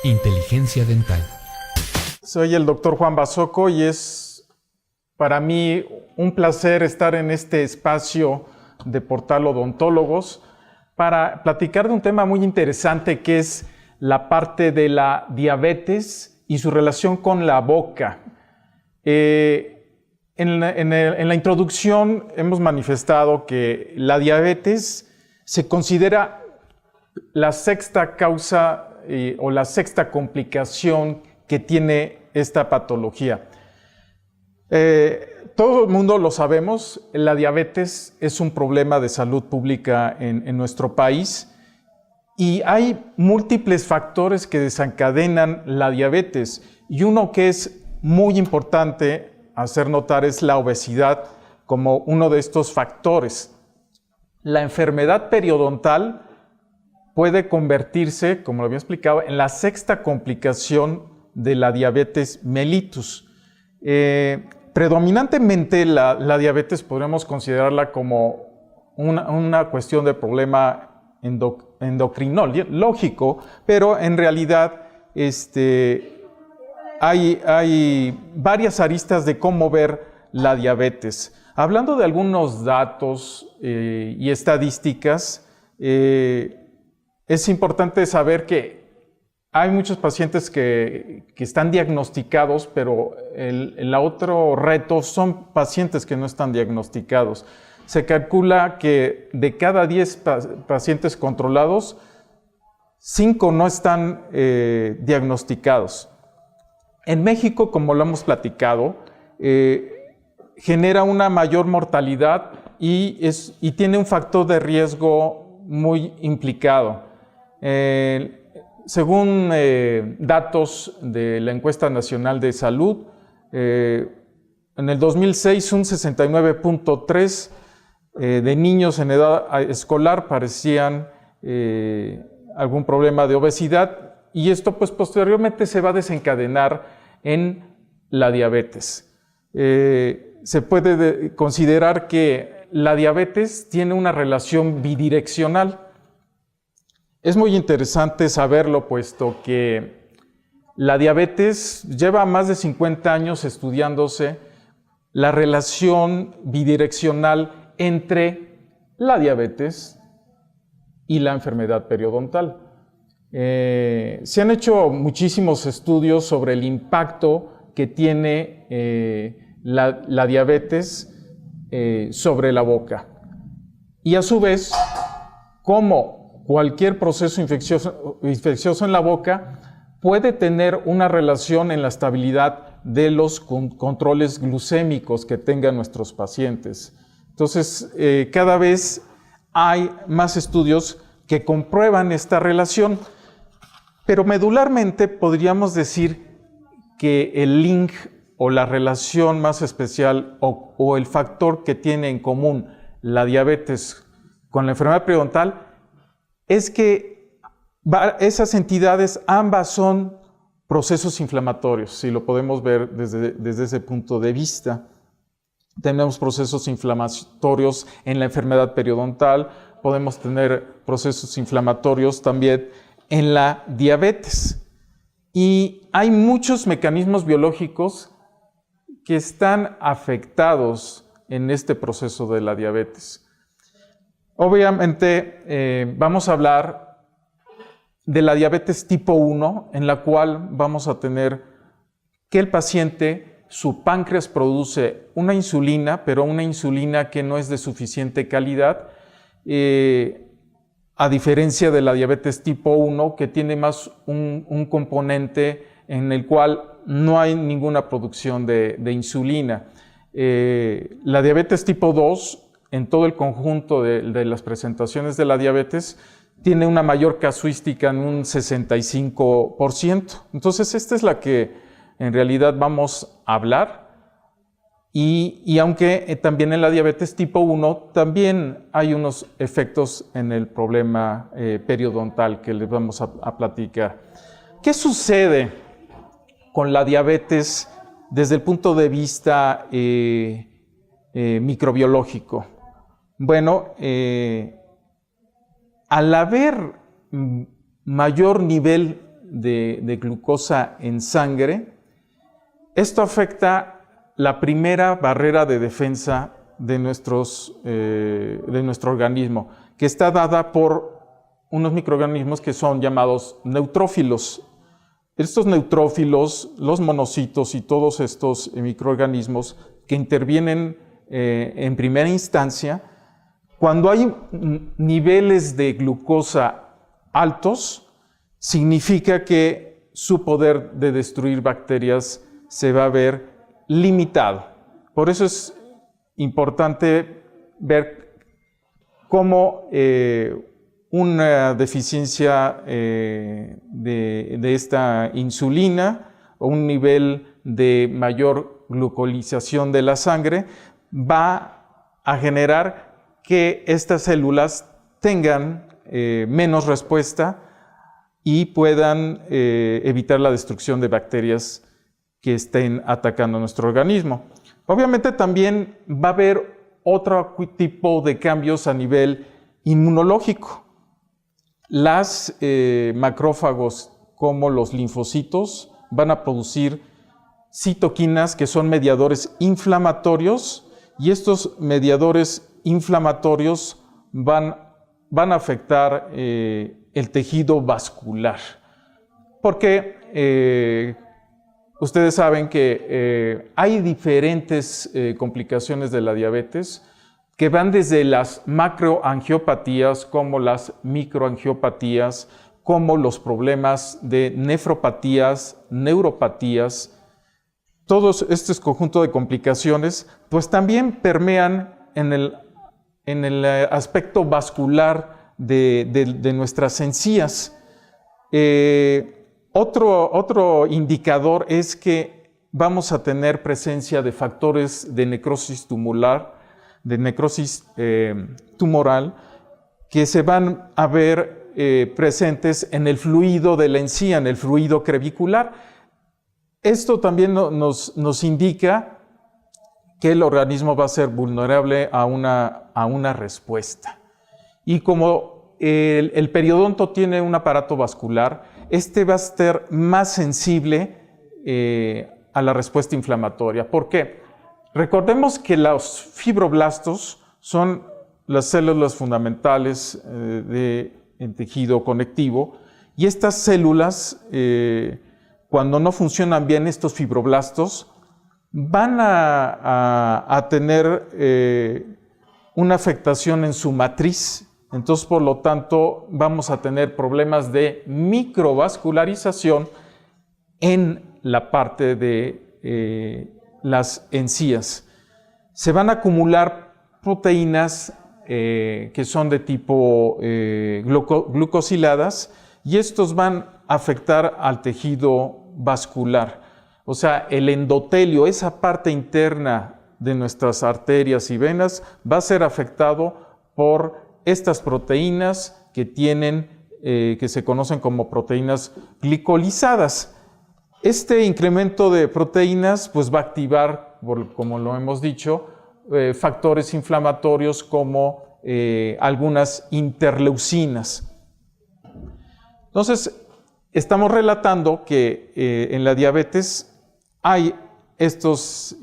Inteligencia dental. Soy el doctor Juan Basoco y es para mí un placer estar en este espacio de Portal Odontólogos para platicar de un tema muy interesante que es la parte de la diabetes y su relación con la boca. En la introducción hemos manifestado que la diabetes se considera la sexta causa o la sexta complicación que tiene esta patología. Todo el mundo lo sabemos, la diabetes es un problema de salud pública en nuestro país y hay múltiples factores que desencadenan la diabetes y uno que es muy importante hacer notar es la obesidad como uno de estos factores. La enfermedad periodontal puede convertirse, como lo había explicado, en la sexta complicación de la diabetes mellitus. Predominantemente la diabetes podríamos considerarla como una cuestión de problema endocrinológico, pero en realidad hay varias aristas de cómo ver la diabetes. Hablando de algunos datos y estadísticas, es importante saber que hay muchos pacientes que están diagnosticados, pero el otro reto son pacientes que no están diagnosticados. Se calcula que de cada 10 pacientes controlados, 5 no están diagnosticados. En México, como lo hemos platicado, genera una mayor mortalidad y tiene un factor de riesgo muy implicado. Según datos de la Encuesta Nacional de Salud, en el 2006 un 69.3% de niños en edad escolar parecían algún problema de obesidad y esto pues posteriormente se va a desencadenar en la diabetes. Se puede considerar que la diabetes tiene una relación bidireccional. Es muy interesante saberlo, puesto que la diabetes lleva más de 50 años estudiándose la relación bidireccional entre la diabetes y la enfermedad periodontal. Se han hecho muchísimos estudios sobre el impacto que tiene la diabetes sobre la boca y a su vez cómo cualquier proceso infeccioso en la boca puede tener una relación en la estabilidad de los controles glucémicos que tengan nuestros pacientes. Entonces, cada vez hay más estudios que comprueban esta relación, pero medularmente podríamos decir que el link o la relación más especial o el factor que tiene en común la diabetes con la enfermedad periodontal es que esas entidades ambas son procesos inflamatorios, si lo podemos ver desde ese punto de vista. Tenemos procesos inflamatorios en la enfermedad periodontal, podemos tener procesos inflamatorios también en la diabetes. Y hay muchos mecanismos biológicos que están afectados en este proceso de la diabetes. Obviamente vamos a hablar de la diabetes tipo 1, en la cual vamos a tener que el paciente, su páncreas produce una insulina, pero una insulina que no es de suficiente calidad, a diferencia de la diabetes tipo 1, que tiene más un componente en el cual no hay ninguna producción de insulina. La diabetes tipo 2, en todo el conjunto de las presentaciones de la diabetes, tiene una mayor casuística en un 65%. Entonces, esta es la que en realidad vamos a hablar. Y aunque también en la diabetes tipo 1, también hay unos efectos en el problema periodontal que les vamos a platicar. ¿Qué sucede con la diabetes desde el punto de vista microbiológico? Bueno, al haber mayor nivel de glucosa en sangre. Esto afecta la primera barrera de defensa de nuestro organismo, que está dada por unos microorganismos que son llamados neutrófilos. Estos neutrófilos, los monocitos y todos estos microorganismos que intervienen en primera instancia, cuando hay niveles de glucosa altos, significa que su poder de destruir bacterias se va a ver limitado. Por eso es importante ver cómo una deficiencia de esta insulina o un nivel de mayor glucolización de la sangre va a generar que estas células tengan menos respuesta y puedan evitar la destrucción de bacterias que estén atacando nuestro organismo. Obviamente también va a haber otro tipo de cambios a nivel inmunológico. Las macrófagos como los linfocitos van a producir citoquinas que son mediadores inflamatorios y estos mediadores inflamatorios van a afectar el tejido vascular. Porque ustedes saben que hay diferentes complicaciones de la diabetes que van desde las macroangiopatías como las microangiopatías, como los problemas de nefropatías, neuropatías. Todos estos conjuntos de complicaciones pues también permean en el aspecto vascular de nuestras encías. Otro indicador es que vamos a tener presencia de factores de necrosis tumoral, que se van a ver presentes en el fluido de la encía, en el fluido crevicular. Esto también nos indica que el organismo va a ser vulnerable a una respuesta. Y como el periodonto tiene un aparato vascular, este va a ser más sensible a la respuesta inflamatoria. ¿Por qué? Recordemos que los fibroblastos son las células fundamentales del tejido conectivo y estas células, cuando no funcionan bien estos fibroblastos, van a tener una afectación en su matriz. Entonces, por lo tanto, vamos a tener problemas de microvascularización en la parte de las encías. Se van a acumular proteínas que son de tipo glucosiladas y estos van a afectar al tejido vascular. O sea, el endotelio, esa parte interna de nuestras arterias y venas, va a ser afectado por estas proteínas que se conocen como proteínas glicolizadas. Este incremento de proteínas pues va a activar, como lo hemos dicho, factores inflamatorios como algunas interleucinas. Entonces, estamos relatando que en la diabetes hay estos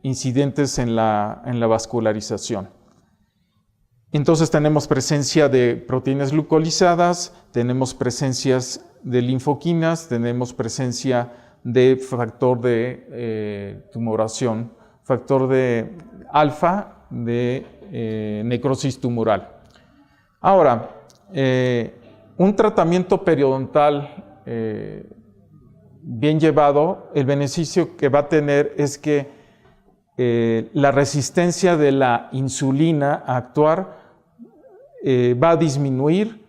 incidentes en la vascularización. Entonces tenemos presencia de proteínas glucolizadas, tenemos presencias de linfoquinas, tenemos presencia de factor de tumoración, factor de alfa de necrosis tumoral. Ahora, un tratamiento periodontal bien llevado, el beneficio que va a tener es que la resistencia de la insulina a actuar va a disminuir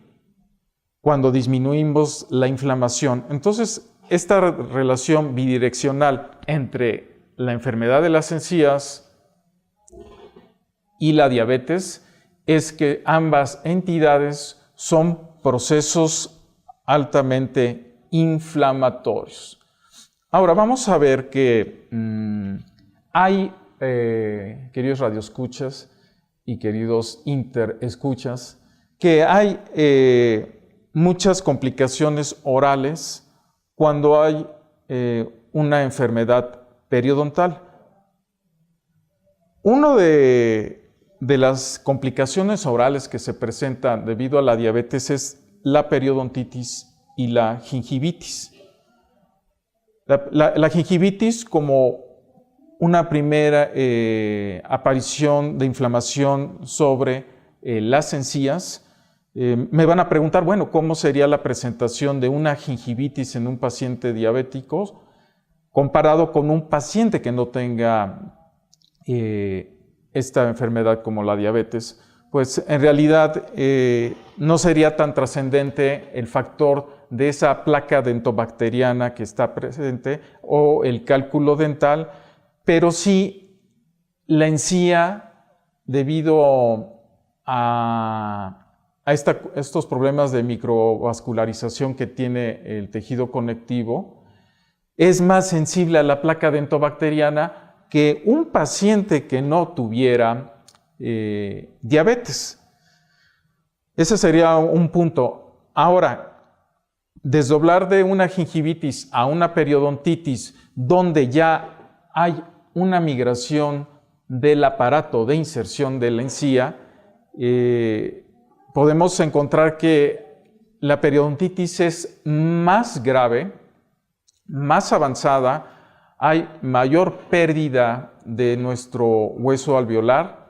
cuando disminuimos la inflamación. Entonces, esta relación bidireccional entre la enfermedad de las encías y la diabetes es que ambas entidades son procesos altamente inflamatorios. Ahora vamos a ver que hay, queridos radioescuchas y queridos interescuchas, que hay muchas complicaciones orales cuando hay una enfermedad periodontal. Una de las complicaciones orales que se presentan debido a la diabetes es la periodontitis y la gingivitis. La gingivitis, como una primera aparición de inflamación sobre las encías, me van a preguntar, bueno, ¿cómo sería la presentación de una gingivitis en un paciente diabético comparado con un paciente que no tenga esta enfermedad como la diabetes? Pues en realidad no sería tan trascendente el factor de esa placa dentobacteriana que está presente o el cálculo dental, pero sí la encía, debido a estos problemas de microvascularización que tiene el tejido conectivo, es más sensible a la placa dentobacteriana que un paciente que no tuviera diabetes. Ese sería un punto. Ahora, desdoblar de una gingivitis a una periodontitis, donde ya hay una migración del aparato de inserción de la encía, podemos encontrar que la periodontitis es más grave, más avanzada, hay mayor pérdida de nuestro hueso alveolar,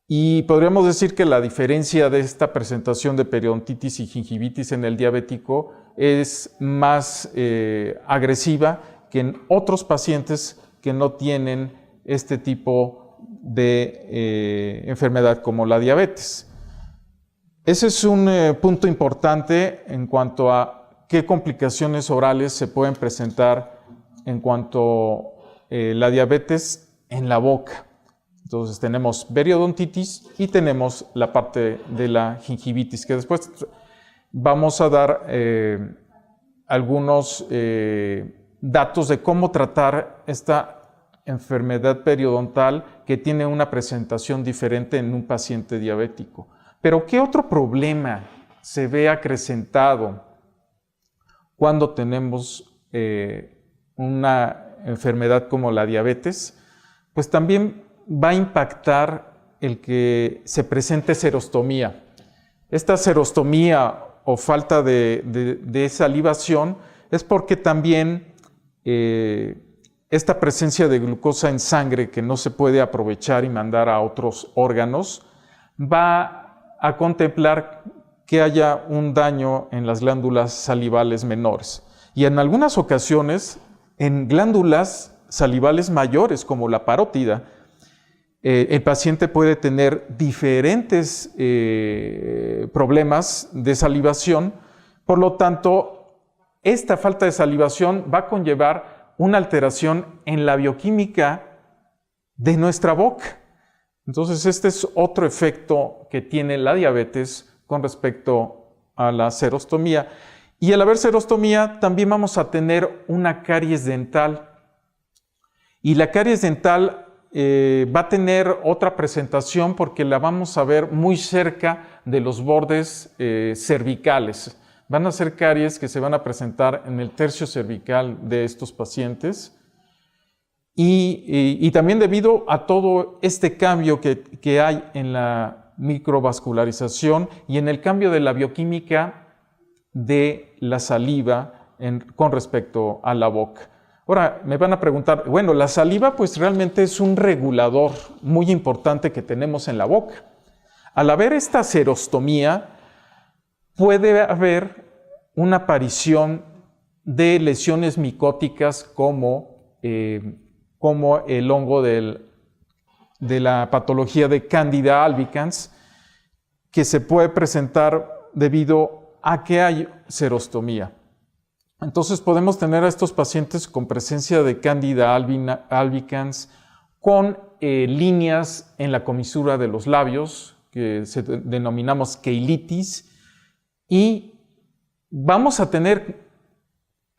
y podríamos decir que la diferencia de esta presentación de periodontitis y gingivitis en el diabético es más agresiva que en otros pacientes que no tienen este tipo de enfermedad como la diabetes. Ese es un punto importante en cuanto a qué complicaciones orales se pueden presentar en cuanto a la diabetes en la boca. Entonces tenemos periodontitis y tenemos la parte de la gingivitis, que después vamos a dar algunos datos de cómo tratar esta enfermedad periodontal que tiene una presentación diferente en un paciente diabético. Pero ¿qué otro problema se ve acrecentado cuando tenemos una enfermedad como la diabetes? Pues también va a impactar el que se presente serostomía. Esta serostomía o falta de salivación es porque también esta presencia de glucosa en sangre que no se puede aprovechar y mandar a otros órganos va a contemplar que haya un daño en las glándulas salivales menores. Y en algunas ocasiones, en glándulas salivales mayores como la parótida, el paciente puede tener diferentes problemas de salivación. Por lo tanto, esta falta de salivación va a conllevar una alteración en la bioquímica de nuestra boca. Entonces, este es otro efecto que tiene la diabetes con respecto a la serostomía. Y al haber serostomía, también vamos a tener una caries dental. Y la caries dental va a tener otra presentación porque la vamos a ver muy cerca de los bordes cervicales. Van a ser caries que se van a presentar en el tercio cervical de estos pacientes. Y también debido a todo este cambio que hay en la microvascularización y en el cambio de la bioquímica de la saliva con respecto a la boca. Ahora, me van a preguntar, bueno, la saliva pues realmente es un regulador muy importante que tenemos en la boca. Al haber esta serostomía, puede haber una aparición de lesiones micóticas como el hongo de la patología de Candida albicans, que se puede presentar debido a que hay serostomía. Entonces podemos tener a estos pacientes con presencia de Candida albicans con líneas en la comisura de los labios, que denominamos queilitis, y vamos a tener,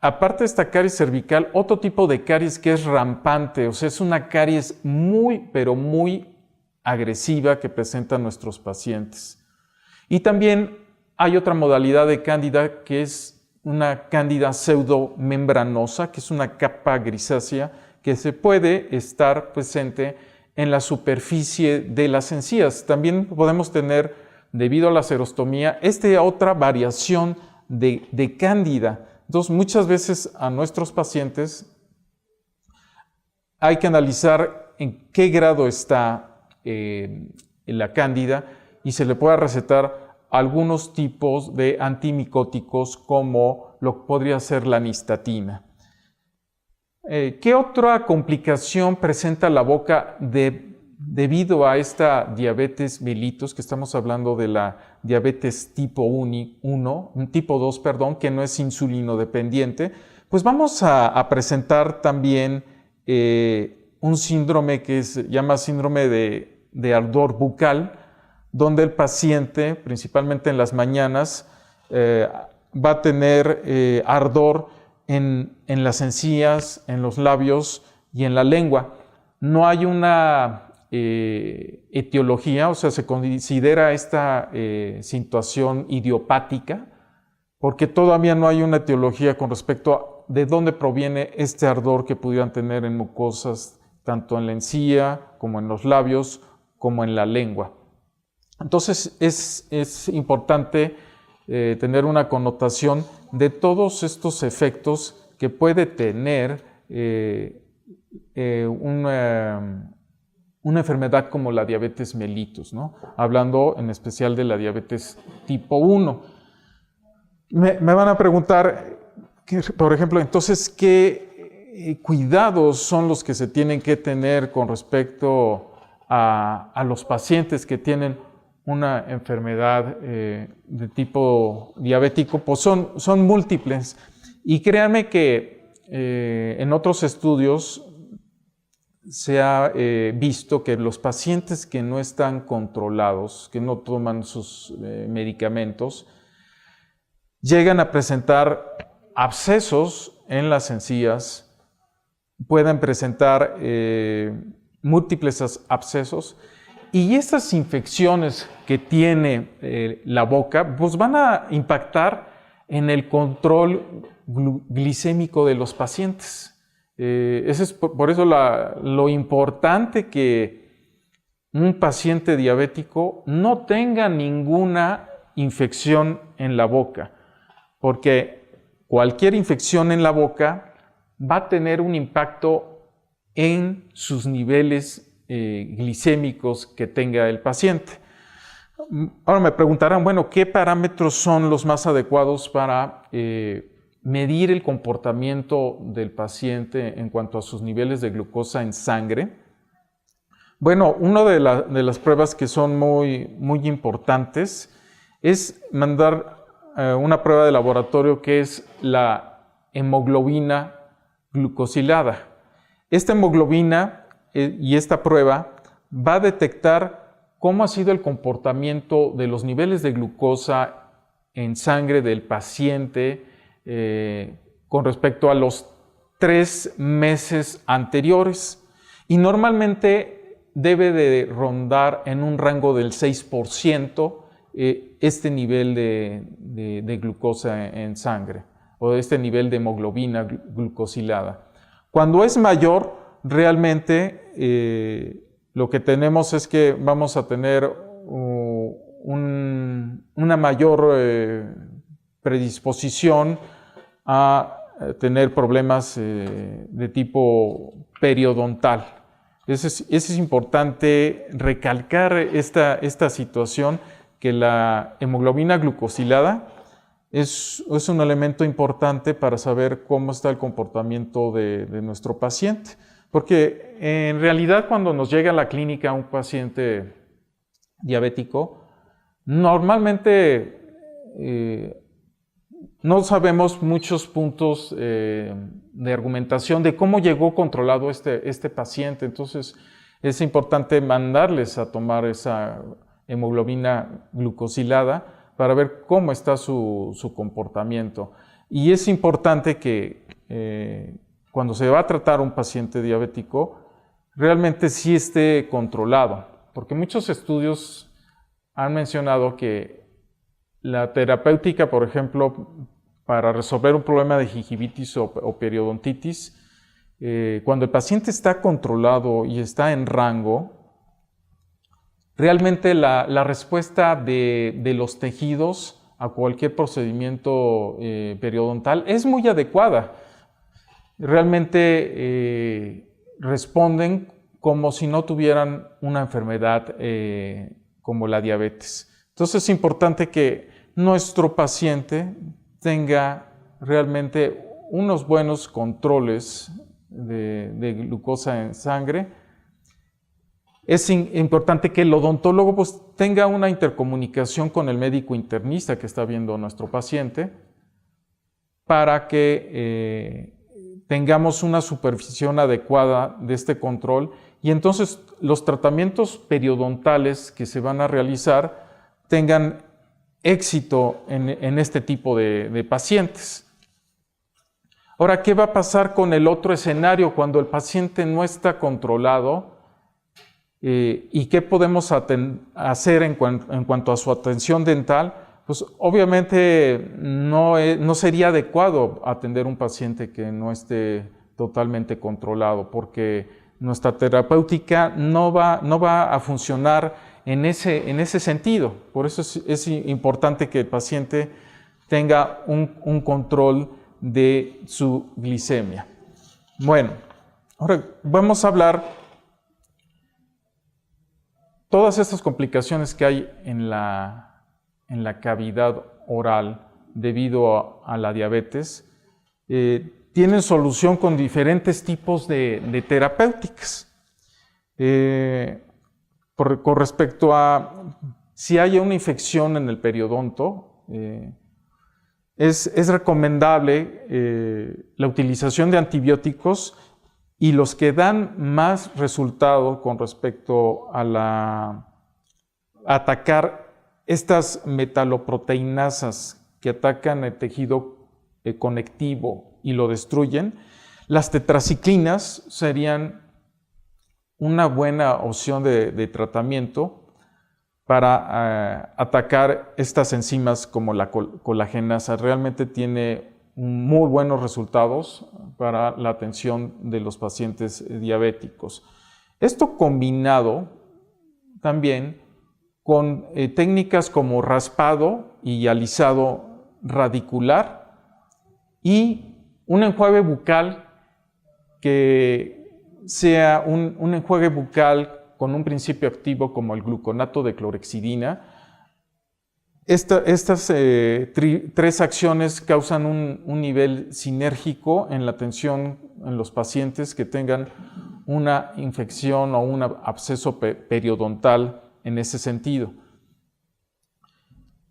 aparte de esta caries cervical, otro tipo de caries que es rampante, o sea, es una caries muy, pero muy agresiva que presentan nuestros pacientes. Y también hay otra modalidad de Cándida que es una cándida pseudomembranosa, que es una capa grisácea que se puede estar presente en la superficie de las encías. También podemos tener, debido a la xerostomía, esta otra variación de cándida. Entonces, muchas veces a nuestros pacientes hay que analizar en qué grado está la cándida y se le puede recetar algunos tipos de antimicóticos como lo que podría ser la nistatina. ¿Qué otra complicación presenta la boca debido a esta diabetes mellitus, que estamos hablando de la diabetes tipo 1, tipo 2, perdón, que no es insulino dependiente? Pues vamos a presentar también un síndrome que se llama síndrome de ardor bucal, donde el paciente, principalmente en las mañanas, va a tener ardor en las encías, en los labios y en la lengua. No hay una etiología, o sea, se considera esta situación idiopática, porque todavía no hay una etiología con respecto a de dónde proviene este ardor que pudieran tener en mucosas, tanto en la encía, como en los labios, como en la lengua. Entonces, es importante tener una connotación de todos estos efectos que puede tener una enfermedad como la diabetes mellitus, ¿no? Hablando en especial de la diabetes tipo 1. Me van a preguntar, por ejemplo, entonces, ¿qué cuidados son los que se tienen que tener con respecto a los pacientes que tienen una enfermedad de tipo diabético? Pues son múltiples. Y créanme que en otros estudios se ha visto que los pacientes que no están controlados, que no toman sus medicamentos, llegan a presentar abscesos en las encías, pueden presentar múltiples abscesos, y estas infecciones que tiene la boca pues van a impactar en el control glicémico de los pacientes. Ese es por eso lo importante que un paciente diabético no tenga ninguna infección en la boca, porque cualquier infección en la boca va a tener un impacto en sus niveles glicémicos que tenga el paciente. Ahora me preguntarán, bueno, ¿qué parámetros son los más adecuados para medir el comportamiento del paciente en cuanto a sus niveles de glucosa en sangre? Bueno, una de las pruebas que son muy importantes es mandar una prueba de laboratorio que es la hemoglobina glucosilada. Esta hemoglobina y esta prueba va a detectar cómo ha sido el comportamiento de los niveles de glucosa en sangre del paciente con respecto a los 3 meses anteriores, y normalmente debe de rondar en un rango del 6% este nivel de glucosa en sangre, o este nivel de hemoglobina glucosilada. Cuando es mayor, realmente lo que tenemos es que vamos a tener una mayor predisposición a tener problemas de tipo periodontal. Es importante recalcar esta situación, que la hemoglobina glucosilada es un elemento importante para saber cómo está el comportamiento de nuestro paciente. Porque en realidad, cuando nos llega a la clínica un paciente diabético, normalmente no sabemos muchos puntos de argumentación de cómo llegó controlado este paciente. Entonces, es importante mandarles a tomar esa hemoglobina glucosilada para ver cómo está su comportamiento. Y es importante que cuando se va a tratar un paciente diabético, realmente sí esté controlado, porque muchos estudios han mencionado que la terapéutica, por ejemplo, para resolver un problema de gingivitis o periodontitis, cuando el paciente está controlado y está en rango, realmente la respuesta de los tejidos a cualquier procedimiento periodontal es muy adecuada. Realmente responden como si no tuvieran una enfermedad como la diabetes. Entonces es importante que nuestro paciente tenga realmente unos buenos controles de glucosa en sangre. Es importante que el odontólogo pues, tenga una intercomunicación con el médico internista que está viendo a nuestro paciente para que tengamos una supervisión adecuada de este control y entonces los tratamientos periodontales que se van a realizar tengan éxito en este tipo de pacientes. Ahora, ¿qué va a pasar con el otro escenario cuando el paciente no está controlado? ¿Y qué podemos hacer en cuanto a su atención dental? Pues obviamente no sería adecuado atender a un paciente que no esté totalmente controlado, porque nuestra terapéutica no va a funcionar en ese sentido. Por eso es importante que el paciente tenga un control de su glicemia. Bueno, ahora vamos a hablar todas estas complicaciones que hay en la cavidad oral debido a la diabetes. Tienen solución con diferentes tipos de terapéuticas. Con respecto a si hay una infección en el periodonto, es recomendable la utilización de antibióticos y los que dan más resultado con respecto a atacar estas metaloproteinasas que atacan el tejido conectivo y lo destruyen, las tetraciclinas serían una buena opción de tratamiento para atacar estas enzimas como la colagenasa. Realmente tiene muy buenos resultados para la atención de los pacientes diabéticos. Esto combinado también con técnicas como raspado y alisado radicular y un enjuague bucal que sea un enjuague bucal con un principio activo como el gluconato de clorhexidina. Estas tres acciones causan un nivel sinérgico en la atención en los pacientes que tengan una infección o un absceso periodontal en ese sentido.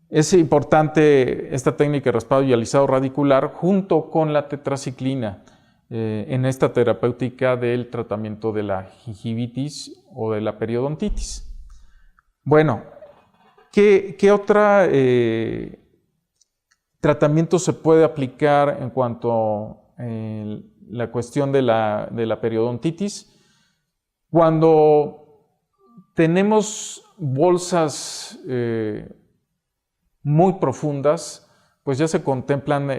Es importante esta técnica de raspado y alisado radicular junto con la tetraciclina en esta terapéutica del tratamiento de la gingivitis o de la periodontitis. Bueno, ¿qué otro tratamiento se puede aplicar en cuanto a la cuestión de la periodontitis? Cuando tenemos bolsas muy profundas, pues ya se contemplan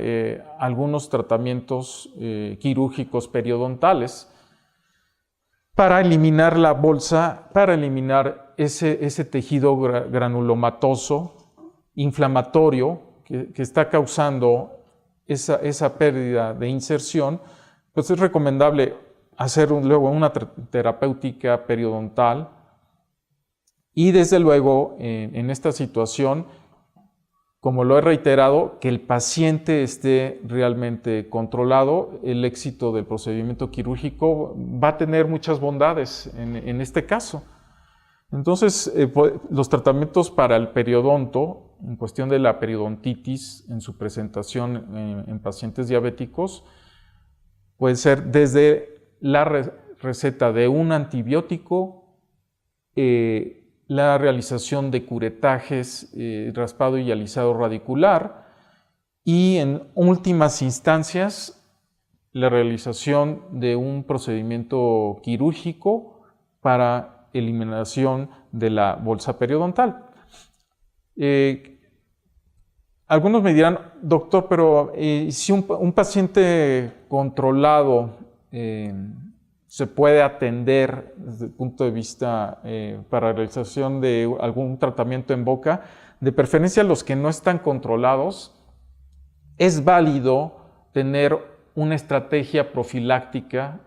algunos tratamientos quirúrgicos periodontales para eliminar la bolsa, para eliminar ese tejido granulomatoso, inflamatorio, que está causando esa pérdida de inserción. Pues es recomendable hacer luego una terapéutica periodontal y desde luego en esta situación, como lo he reiterado, que el paciente esté realmente controlado. El éxito del procedimiento quirúrgico va a tener muchas bondades en este caso. Entonces, los tratamientos para el periodonto, en cuestión de la periodontitis, en su presentación en pacientes diabéticos, puede ser desde la receta de un antibiótico, la realización de curetajes, raspado y alisado radicular y en últimas instancias la realización de un procedimiento quirúrgico para eliminación de la bolsa periodontal. Algunos me dirán, doctor, pero si un paciente controlado se puede atender desde el punto de vista para realización de algún tratamiento en boca, de preferencia los que no están controlados, es válido tener una estrategia profiláctica,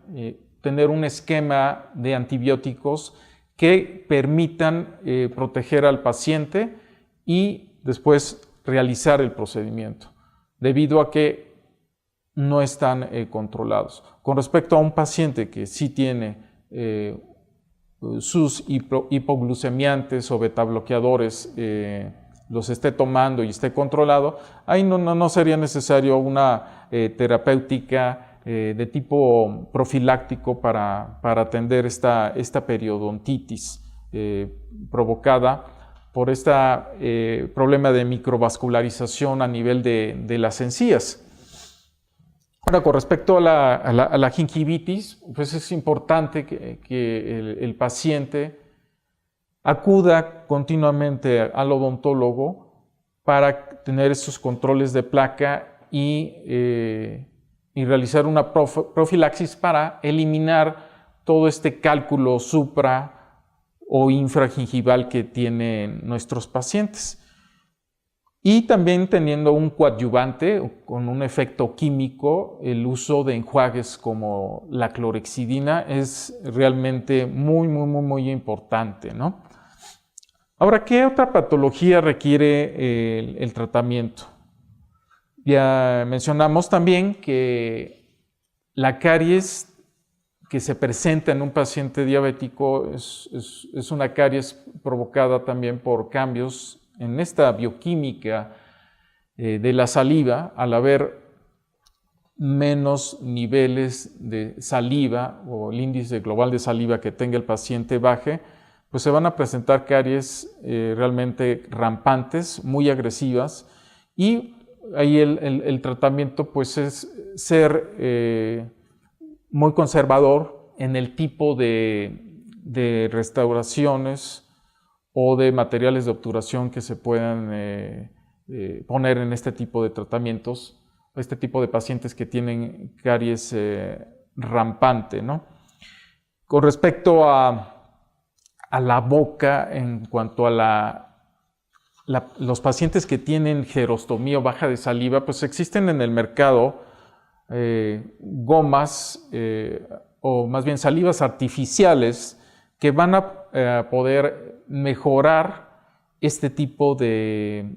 tener un esquema de antibióticos que permitan proteger al paciente y después realizar el procedimiento, debido a que no están controlados. Con respecto a un paciente que sí tiene sus hipoglucemiantes o betabloqueadores, los esté tomando y esté controlado, ahí no sería necesario una terapéutica de tipo profiláctico para atender esta periodontitis provocada por este problema de microvascularización a nivel de las encías. Ahora, con respecto a la gingivitis, pues es importante que el paciente acuda continuamente al odontólogo para tener esos controles de placa y realizar una profilaxis para eliminar todo este cálculo supra o infragingival que tienen nuestros pacientes. Y también teniendo un coadyuvante con un efecto químico, el uso de enjuagues como la clorhexidina es realmente muy importante, ¿no? Ahora, ¿qué otra patología requiere el tratamiento? Ya mencionamos también que la caries que se presenta en un paciente diabético es una caries provocada también por cambios en esta bioquímica de la saliva. Al haber menos niveles de saliva o el índice global de saliva que tenga el paciente baje, pues se van a presentar caries realmente rampantes, muy agresivas, y ahí el tratamiento pues es ser muy conservador en el tipo de restauraciones o de materiales de obturación que se puedan poner en este tipo de tratamientos, este tipo de pacientes que tienen caries rampante, ¿no? Con respecto a la boca, en cuanto a los pacientes que tienen gerostomía o baja de saliva, pues existen en el mercado gomas o más bien salivas artificiales que van a poder mejorar este tipo de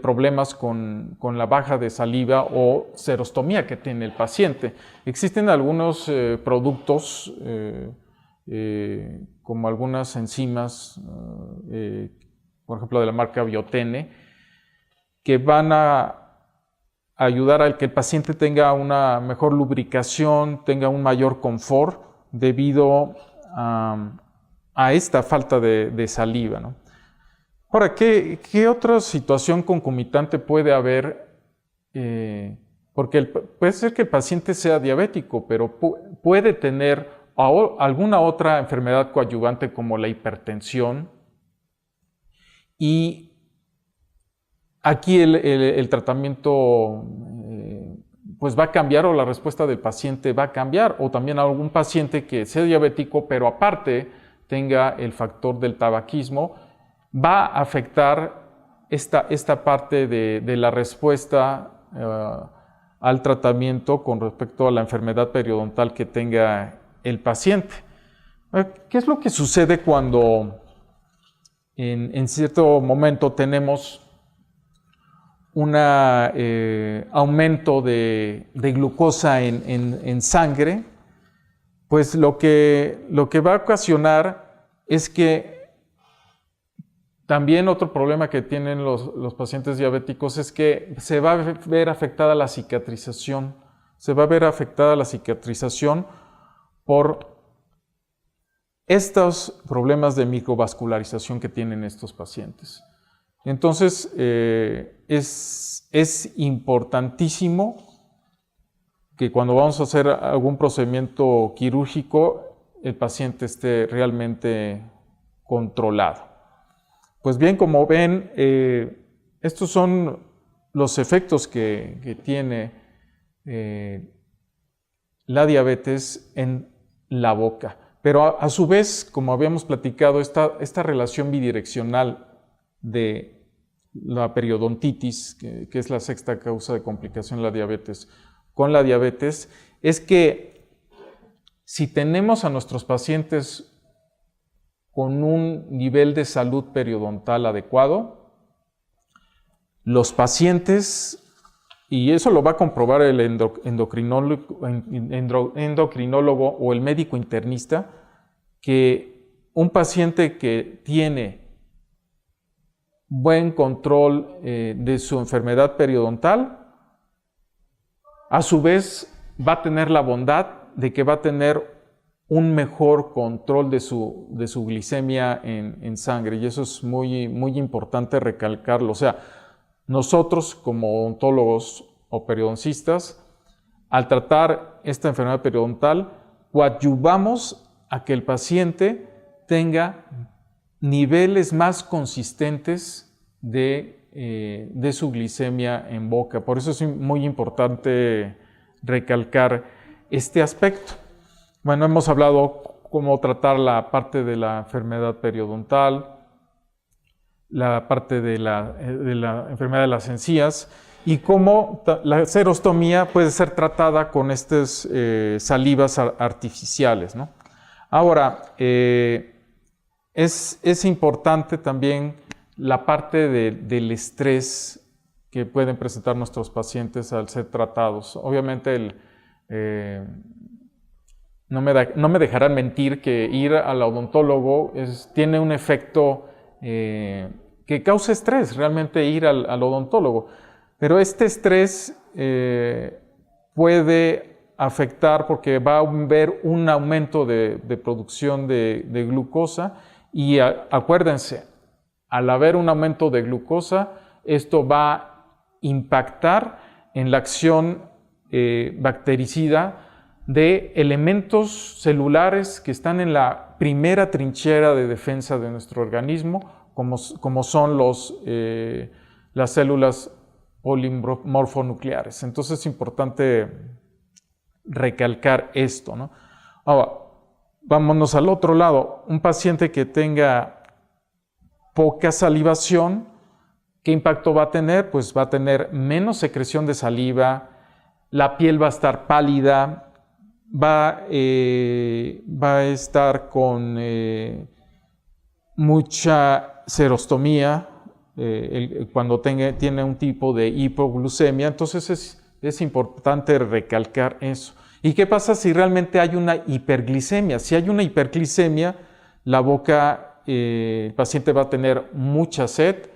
problemas con la baja de saliva o xerostomía que tiene el paciente. Existen algunos productos como algunas enzimas, por ejemplo de la marca Biotene, que van a ayudar a que el paciente tenga una mejor lubricación, tenga un mayor confort debido a esta falta de saliva, ¿no? Ahora, ¿qué otra situación concomitante puede haber? Porque puede ser que el paciente sea diabético, pero puede tener alguna otra enfermedad coadyuvante como la hipertensión, y aquí el tratamiento pues va a cambiar, o la respuesta del paciente va a cambiar, o también algún paciente que sea diabético pero aparte tenga el factor del tabaquismo, va a afectar esta parte de la respuesta al tratamiento con respecto a la enfermedad periodontal que tenga el paciente. ¿Qué es lo que sucede cuando en cierto momento tenemos un aumento de glucosa en sangre? Pues lo que va a ocasionar es que también otro problema que tienen los pacientes diabéticos es que se va a ver afectada la cicatrización. Se va a ver afectada la cicatrización por estos problemas de microvascularización que tienen estos pacientes. Entonces, es importantísimo que cuando vamos a hacer algún procedimiento quirúrgico, el paciente esté realmente controlado. Pues bien, como ven, estos son los efectos que tiene la diabetes en la boca. Pero a su vez, como habíamos platicado, esta relación bidireccional de la periodontitis, que es la sexta causa de complicación de la diabetes, con la diabetes, es que si tenemos a nuestros pacientes con un nivel de salud periodontal adecuado, los pacientes, y eso lo va a comprobar el endocrinólogo o el médico internista, que un paciente que tiene buen control de su enfermedad periodontal, a su vez va a tener la bondad de que va a tener un mejor control de su glicemia en sangre, y eso es muy, muy importante recalcarlo. O sea, nosotros como odontólogos o periodoncistas, al tratar esta enfermedad periodontal, coadyuvamos a que el paciente tenga niveles más consistentes de su glicemia en boca. Por eso es muy importante recalcar este aspecto. Bueno, hemos hablado cómo tratar la parte de la enfermedad periodontal, la parte de la enfermedad de las encías y cómo la serostomía puede ser tratada con estas salivas artificiales, ¿no? Ahora, es importante también la parte del estrés que pueden presentar nuestros pacientes al ser tratados. Obviamente, no me dejarán mentir que ir al odontólogo tiene un efecto que causa estrés, realmente ir al odontólogo. Pero este estrés puede afectar porque va a haber un aumento de producción de glucosa y acuérdense, al haber un aumento de glucosa, esto va a impactar en la acción bactericida de elementos celulares que están en la primera trinchera de defensa de nuestro organismo, como son las células polimorfonucleares. Entonces es importante recalcar esto, ¿no? Ahora, vámonos al otro lado. Un paciente que tenga poca salivación, ¿qué impacto va a tener? Pues va a tener menos secreción de saliva, la piel va a estar pálida, va a estar con mucha serostomía, cuando tiene un tipo de hipoglucemia. Entonces es importante recalcar eso. ¿Y qué pasa si realmente hay una hiperglicemia? Si hay una hiperglicemia, el paciente va a tener mucha sed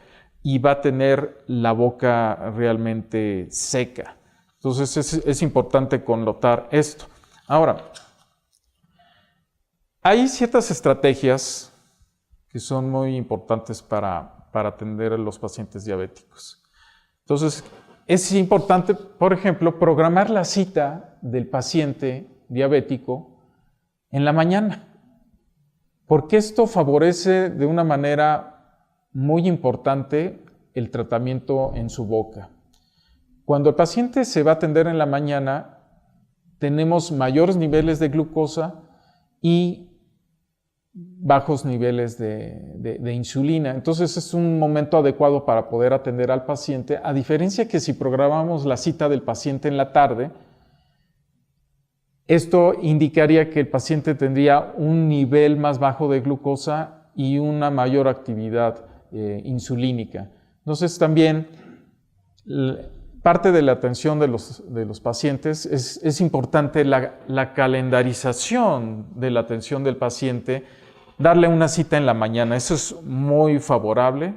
y va a tener la boca realmente seca. Entonces es importante connotar esto. Ahora, hay ciertas estrategias que son muy importantes para atender a los pacientes diabéticos. Entonces, es importante, por ejemplo, programar la cita del paciente diabético en la mañana, porque esto favorece de una manera muy importante el tratamiento en su boca. Cuando el paciente se va a atender en la mañana, tenemos mayores niveles de glucosa y bajos niveles de insulina. Entonces es un momento adecuado para poder atender al paciente, a diferencia que si programamos la cita del paciente en la tarde, esto indicaría que el paciente tendría un nivel más bajo de glucosa y una mayor actividad insulínica. Entonces también parte de la atención de los pacientes es importante la calendarización de la atención del paciente, darle una cita en la mañana. Eso es muy favorable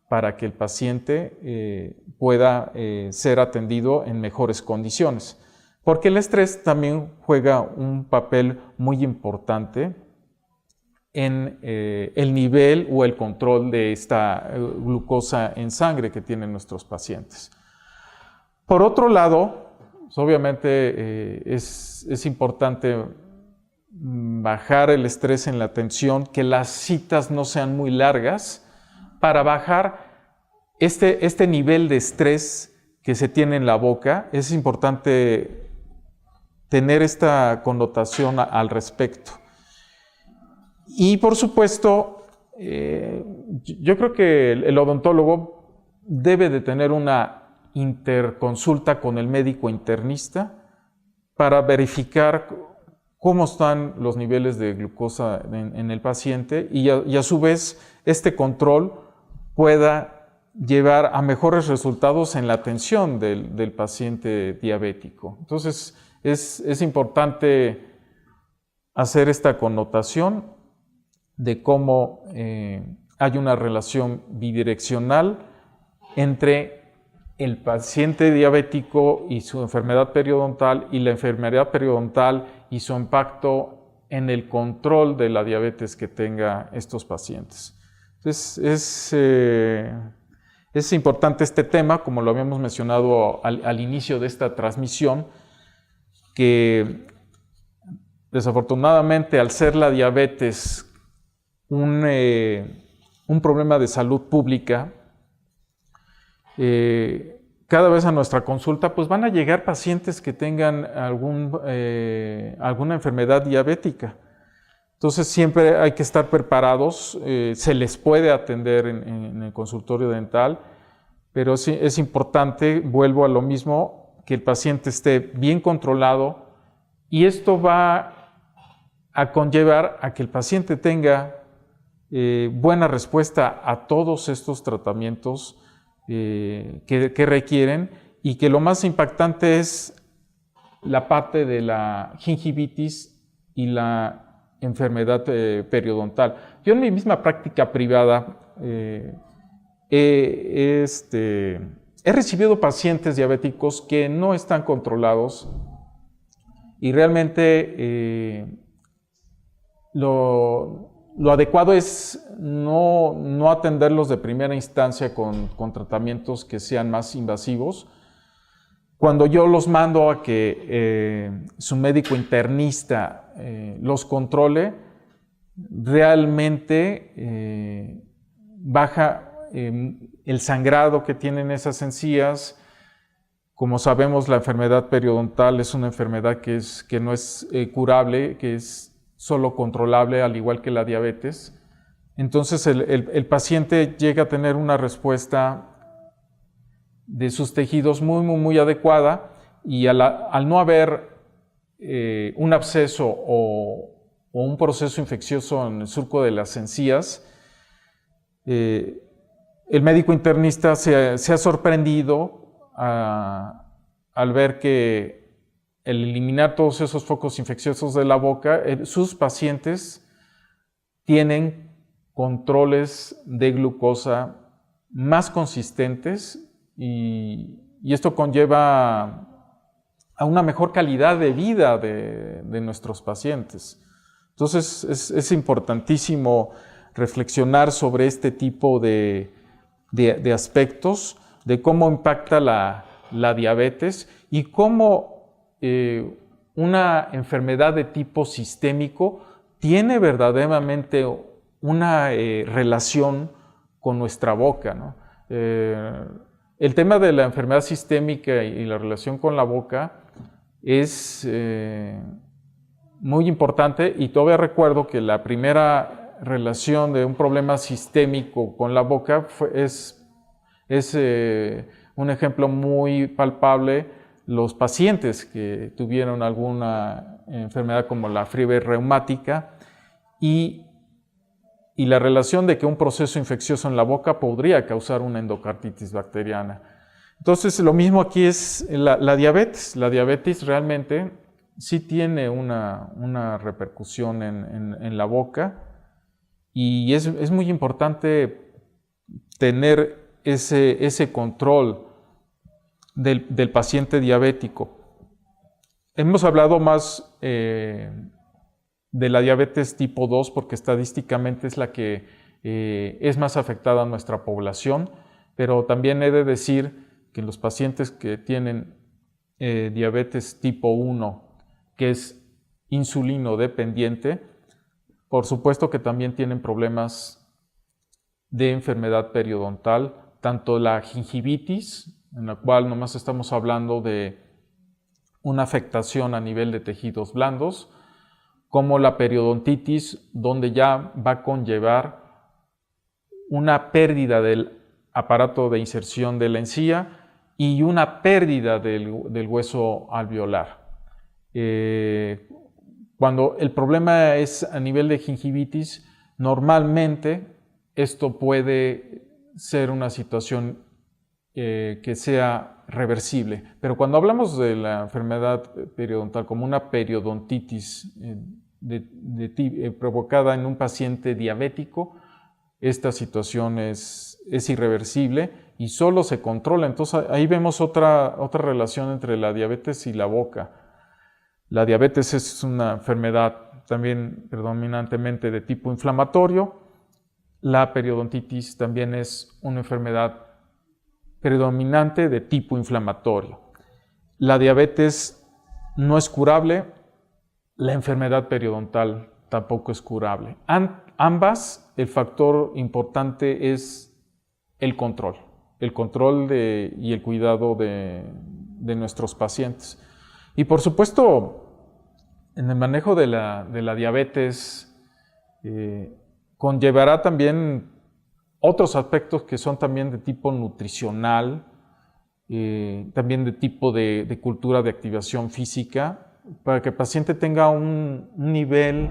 para que el paciente pueda ser atendido en mejores condiciones. Porque el estrés también juega un papel muy importante en el nivel o el control de esta glucosa en sangre que tienen nuestros pacientes. Por otro lado, pues obviamente es importante bajar el estrés en la atención, que las citas no sean muy largas, para bajar este nivel de estrés que se tiene en la boca, es importante tener esta connotación al respecto. Y por supuesto, yo creo que el odontólogo debe de tener una interconsulta con el médico internista para verificar cómo están los niveles de glucosa en el paciente y a su vez este control pueda llevar a mejores resultados en la atención del paciente diabético. Entonces es importante hacer esta connotación de cómo hay una relación bidireccional entre el paciente diabético y su enfermedad periodontal y la enfermedad periodontal y su impacto en el control de la diabetes que tenga estos pacientes. Entonces es importante este tema, como lo habíamos mencionado al inicio de esta transmisión, que desafortunadamente al ser la diabetes un problema de salud pública, cada vez a nuestra consulta pues van a llegar pacientes que tengan alguna enfermedad diabética. Entonces siempre hay que estar preparados, se les puede atender en el consultorio dental, pero sí es importante, vuelvo a lo mismo, que el paciente esté bien controlado y esto va a conllevar a que el paciente tenga buena respuesta a todos estos tratamientos que requieren y que lo más impactante es la parte de la gingivitis y la enfermedad periodontal. Yo en mi misma práctica privada he recibido pacientes diabéticos que no están controlados y realmente lo adecuado es no atenderlos de primera instancia con tratamientos que sean más invasivos. Cuando yo los mando a que su médico internista los controle, realmente baja el sangrado que tienen esas encías. Como sabemos, la enfermedad periodontal es una enfermedad que no es curable, que es solo controlable, al igual que la diabetes. Entonces el paciente llega a tener una respuesta de sus tejidos muy adecuada y al no haber un absceso o un proceso infeccioso en el surco de las encías, el médico internista se ha sorprendido al ver que al eliminar todos esos focos infecciosos de la boca, sus pacientes tienen controles de glucosa más consistentes y esto conlleva a una mejor calidad de vida de nuestros pacientes. Entonces es importantísimo reflexionar sobre este tipo de aspectos, de cómo impacta la diabetes y cómo una enfermedad de tipo sistémico tiene verdaderamente una relación con nuestra boca, ¿no? El tema de la enfermedad sistémica y la relación con la boca es muy importante y todavía recuerdo que la primera relación de un problema sistémico con la boca es un ejemplo muy palpable los pacientes que tuvieron alguna enfermedad como la fiebre reumática y la relación de que un proceso infeccioso en la boca podría causar una endocarditis bacteriana. Entonces, lo mismo aquí es la diabetes. La diabetes realmente sí tiene una repercusión en la boca y es muy importante tener ese control del paciente diabético. Hemos hablado más de la diabetes tipo 2 porque estadísticamente es la que es más afectada a nuestra población, pero también he de decir que los pacientes que tienen diabetes tipo 1, que es insulino dependiente, por supuesto que también tienen problemas de enfermedad periodontal tanto la gingivitis, en la cual nomás estamos hablando de una afectación a nivel de tejidos blandos, como la periodontitis, donde ya va a conllevar una pérdida del aparato de inserción de la encía y una pérdida del hueso alveolar. Cuando el problema es a nivel de gingivitis, normalmente esto puede ser una situación que sea reversible. Pero cuando hablamos de la enfermedad periodontal como una periodontitis provocada en un paciente diabético, esta situación es irreversible y solo se controla. Entonces ahí vemos otra relación entre la diabetes y la boca. La diabetes es una enfermedad también predominantemente de tipo inflamatorio. La periodontitis también es una enfermedad predominante de tipo inflamatorio. La diabetes no es curable, la enfermedad periodontal tampoco es curable. Ambas, el factor importante es el control y el cuidado de nuestros pacientes. Y por supuesto, en el manejo de la diabetes conllevará también otros aspectos que son también de tipo nutricional, también de tipo de cultura de activación física, para que el paciente tenga un nivel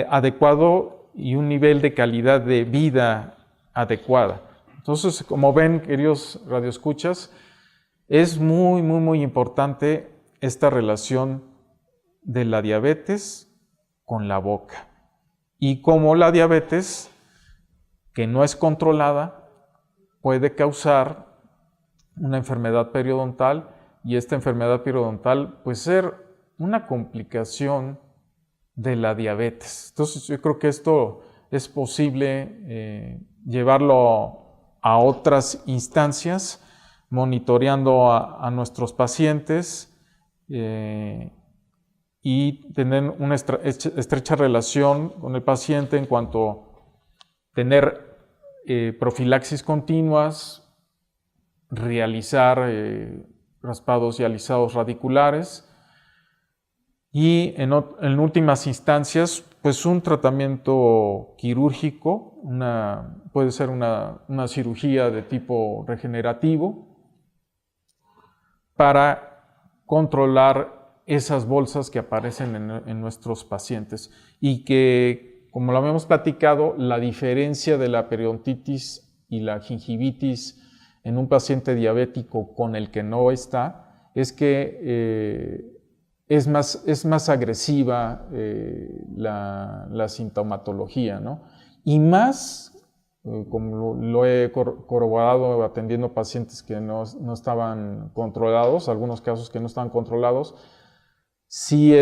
adecuado y un nivel de calidad de vida adecuada. Entonces, como ven, queridos radioescuchas, es muy, muy, muy importante esta relación de la diabetes con la boca. Y cómo la diabetes, que no es controlada, puede causar una enfermedad periodontal, y esta enfermedad periodontal puede ser una complicación de la diabetes. Entonces yo creo que esto es posible llevarlo a otras instancias, monitoreando a nuestros pacientes y tener una estrecha relación con el paciente en cuanto a tener profilaxis continuas, realizar raspados y alisados radiculares y en últimas instancias pues un tratamiento quirúrgico, puede ser una cirugía de tipo regenerativo para controlar esas bolsas que aparecen en nuestros pacientes y que, como lo habíamos platicado, la diferencia de la periodontitis y la gingivitis en un paciente diabético con el que no está es que es más agresiva la sintomatología, ¿no? Y más, como lo he corroborado atendiendo pacientes que no estaban controlados, algunos casos que no estaban controlados, sí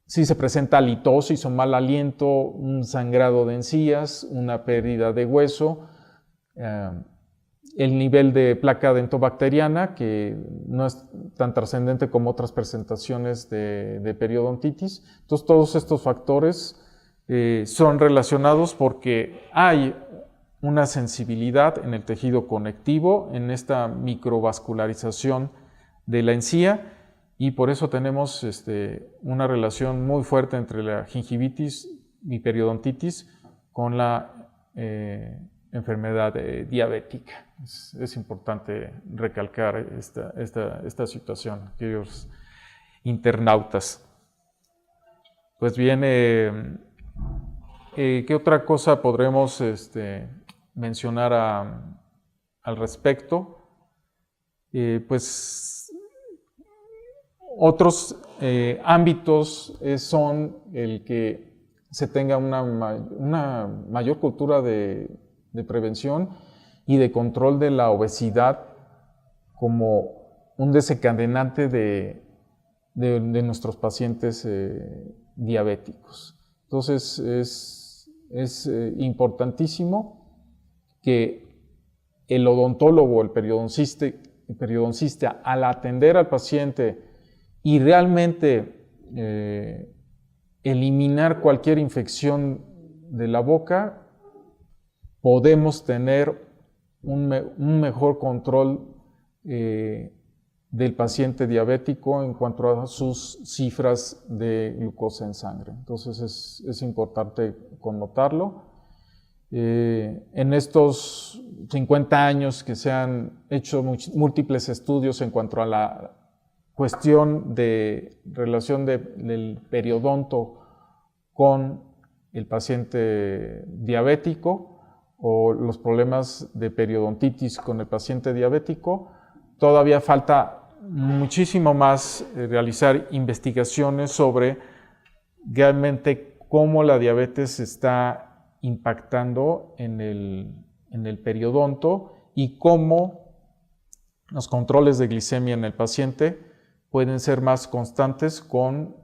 se presenta halitosis o mal aliento, un sangrado de encías, una pérdida de hueso, el nivel de placa dentobacteriana, que no es tan trascendente como otras presentaciones de periodontitis. Entonces, todos estos factores son relacionados porque hay una sensibilidad en el tejido conectivo, en esta microvascularización de la encía, y por eso tenemos una relación muy fuerte entre la gingivitis y periodontitis con la enfermedad diabética. Es importante recalcar esta situación, queridos internautas. Pues bien, ¿qué otra cosa podremos mencionar al respecto? Pues otros ámbitos son el que se tenga una mayor cultura de prevención y de control de la obesidad como un desencadenante de nuestros pacientes diabéticos. Entonces es importantísimo que el odontólogo, el periodoncista, al atender al paciente y realmente eliminar cualquier infección de la boca, podemos tener un mejor control del paciente diabético en cuanto a sus cifras de glucosa en sangre. Entonces es importante connotarlo. En estos 50 años que se han hecho múltiples estudios en cuanto a la cuestión de relación del periodonto con el paciente diabético o los problemas de periodontitis con el paciente diabético, todavía falta muchísimo más realizar investigaciones sobre realmente cómo la diabetes está impactando en el periodonto y cómo los controles de glicemia en el paciente pueden ser más constantes con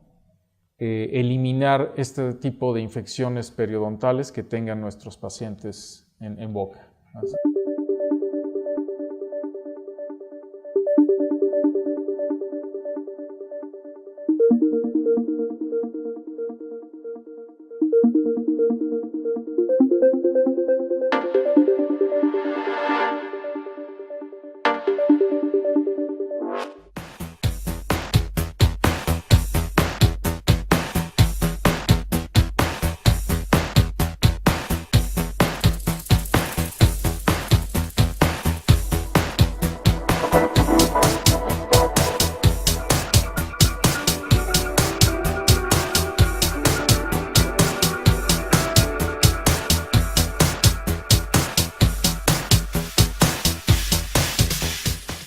eliminar este tipo de infecciones periodontales que tengan nuestros pacientes en boca.